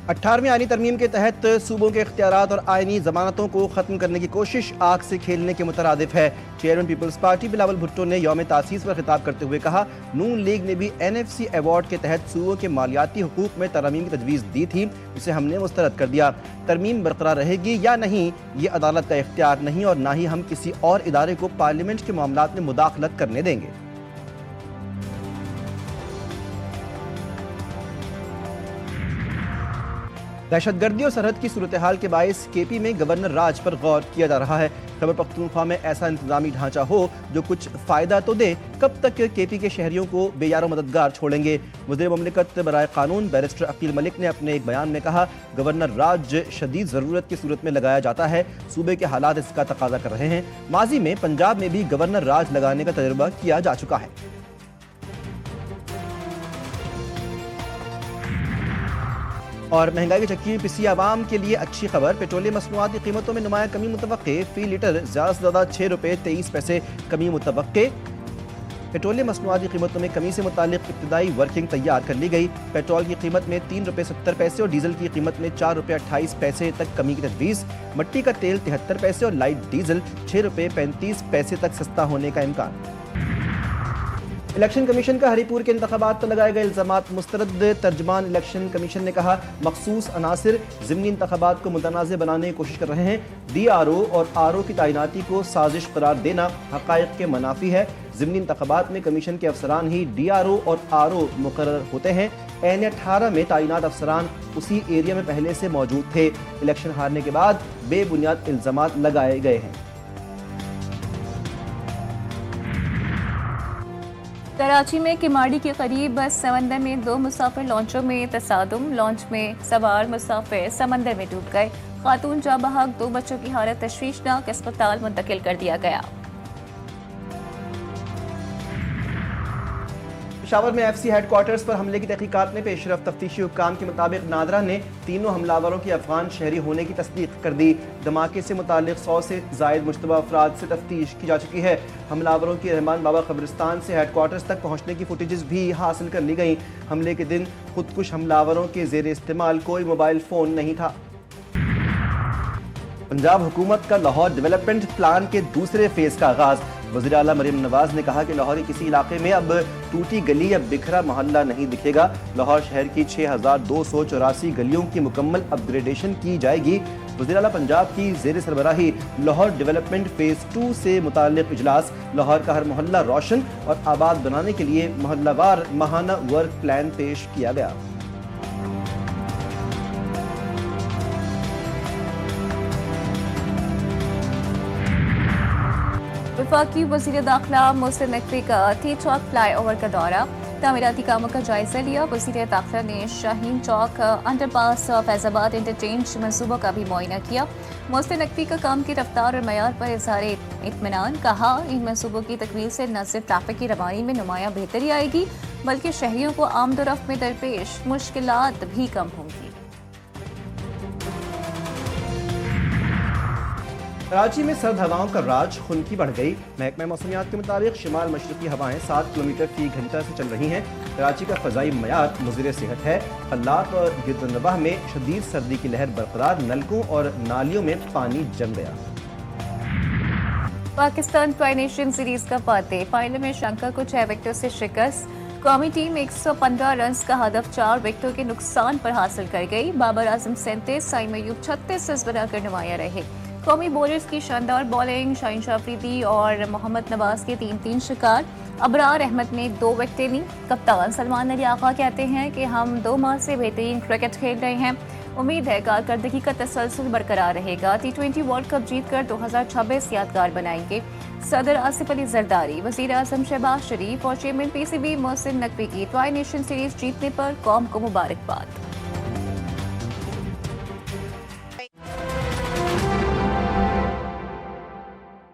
18वीं आईनी तरमीम के तहत सूबों के इख्तियारात और आईनी जमानतों को ख़त्म करने की कोशिश आग से खेलने के मुतरादिफ है। Chairman People's Party Bilawal Bhutto ने यौम तासीस पर खिताब करते हुए कहा, नून लीग ने भी NFC अवार्ड के तहत सूबों के मालियाती हुकूक में तरमीम की तजवीज़ दी थी, जिसे हमने मुस्तरद कर दिया। तरमीम बरकरार रहेगी या नहीं, ये अदालत का इख्तियार नहीं और ना ही हम किसी और इदारे को पार्लियामेंट के मामलात में मुदाखलत करने देंगे। दहशतगर्दी और सरहद की सूरत हाल के बायस KP में गवर्नर राज पर गौर किया जा रहा है। खैबर पख्तूनख्वा में ऐसा इंतजामी ढांचा हो जो कुछ फ़ायदा तो दे, कब तक KP के शहरियों को बेयारो मददगार छोड़ेंगे। वज़ीर मुमलिकत बराए कानून बैरिस्टर अकील मलिक ने अपने एक बयान में कहा, गवर्नर राज शदीद ज़रूरत की सूरत में लगाया जाता है, सूबे के हालात इसका तकाजा कर रहे हैं। माजी में पंजाब में भी गवर्नर राज लगाने का तजुर्बा किया जा चुका है। और महंगाई की चक्की में पिसी आवाम के लिए अच्छी खबर, पेट्रोलियम मसनूआत की कीमतों में नुमाया कमी मुतवक्के, फी लीटर ज़्यादा से ज़्यादा 6 रुपये 23 पैसे कमी मुतवक्के। पेट्रोलियम मसनूआत की कीमतों में कमी से मुतालिक इब्तिदाई वर्किंग तैयार कर ली गई। पेट्रोल की कीमत में 3 रुपये 70 पैसे और डीजल की कीमत में 4 रुपये 28 पैसे तक कमी की तजवीज़। मट्टी का तेल 73 पैसे और लाइट डीजल 6 रुपये 35 पैसे तक सस्ता होने का इम्कान। इलेक्शन कमीशन का हरीपुर के इंतखाबात पर लगाए गए इल्जामात मुस्तरद। तर्जमान इलेक्शन कमीशन ने कहा, मखसूस अनासिर ज़िमनी इंतखाबात को मुतनाज़ बनाने की कोशिश कर रहे हैं। DRO और RO की तैनाती को साजिश करार देना हक़ाइक़ के मनाफी है। ज़िमनी इंतखाबात में कमीशन के अफसरान ही DRO और RO मुकर्रर होते हैं। N18 में तैनात अफसरान उसी एरिया में पहले से मौजूद थे। इलेक्शन हारने के बाद बेबुनियाद इल्जामात लगाए गए हैं। कराची में किमाड़ी के करीब समंदर में 2 मुसाफिर लॉन्चों में तसादुम, लॉन्च में सवार मुसाफिर समंदर में डूब गए। खातून जाँ बहक, 2 बच्चों की हालत तशवीशनाक, अस्पताल मुंतकिल कर दिया गया। पेशावर में FC हेडक्वार्टर्स पर हमले की तहकीकात में पेशरफ। तफ्तीशी हुक्काम के मुताबिक नादरा ने तीनों हमलावरों की अफगान शहरी होने की तस्दीक कर दी। धमाके से मुतालिक 100 से जायद मुश्तबा अफराद से तफ्तीश की जा चुकी है। हमलावरों की रहमान बाबा कब्रिस्तान से हेडक्वार्टर्स तक पहुंचने की फुटेजेस भी हासिल कर ली गई। हमले के दिन खुदकुश हमलावरों के जेर इस्तेमाल कोई मोबाइल फ़ोन नहीं था। पंजाब हुकूमत का लाहौर डेवलपमेंट प्लान के दूसरे फेज का आगाज। वज़ीर आला मरीम नवाज ने कहा कि लाहौर के किसी इलाके में अब टूटी गली या बिखरा मोहल्ला नहीं दिखेगा। लाहौर शहर की 6284 गलियों की मुकम्मल अपग्रेडेशन की जाएगी। वज़ीर आला पंजाब की ज़ेर सरबराही लाहौर डेवलपमेंट फेज़ 2 से मुताल्लिक़ इजलास। लाहौर का हर मोहल्ला रोशन और आबाद बनाने के लिए मोहल्लावार माहाना वर्क प्लान पेश किया गया। वफाकी वज़ीर दाखिला मोहसिन नकवी का टी चौक फ्लाई ओवर का दौरा, तामीराती कामों का जायजा लिया। वज़ीर दाखिला ने शाहीन चौक अंडरपास फैज़ाबाद इंटरचेंज मनसूबों का भी मुआयना किया। मोहसिन नकवी का काम की रफ्तार और मयार पर इज़हार इत्मीनान, कहा इन मनसूबों की तकमील से न सिर्फ ट्रैफिक की रवानी में नुमाया बेहतरी आएगी बल्कि शहरियों को आमदोरफ्त में दरपेश मुश्किलात भी कम होंगी। कराची में सर्द हवाओं का राज, खुनकी बढ़ गई। महकमा मौसमियात के मुताबिक शिमाल मशरकी हवाएं 7 किलोमीटर फी घंटा से चल रही हैं। कराची का फ़ज़ाई मयार मुज़िर सेहत है। हल्लात और गिरदनवाह में शदीद सर्दी की लहर बरकरार, नलकों और नालियों में पानी जम गया। पाकिस्तान ट्राई नेशन सीरीज का फातेह, फाइनल में श्रीलंका को 6 विकेटों से शिकस्त। कौमी टीम 115 रन का हदफ 4 विकेटों के नुकसान पर हासिल कर गई। बाबर आजम 37, साइम अयूब 36 रन बनाकर नुमाया रहे। कौमी बॉलर्स की शानदार बॉलिंग, शाहीन शाह अफरीदी और मोहम्मद नवाज के 3-3 शिकार। अबरार अहमद ने 2 विकेटें ली। कप्तान सलमान अली आगा कहते हैं कि हम 2 माह से बेहतरीन क्रिकेट खेल रहे हैं। उम्मीद है कारकर्दगी का तसलसल बरकरार रहेगा। T20 वर्ल्ड कप जीतकर 2026 यादगार बनाएंगे। सदर आसिफ अली जरदारी, वज़ीर आज़म शहबाज शरीफ और चेयरमैन PCB मोहसिन नकवी की ट्राई नेशन सीरीज जीतने पर कौम को मुबारकबाद।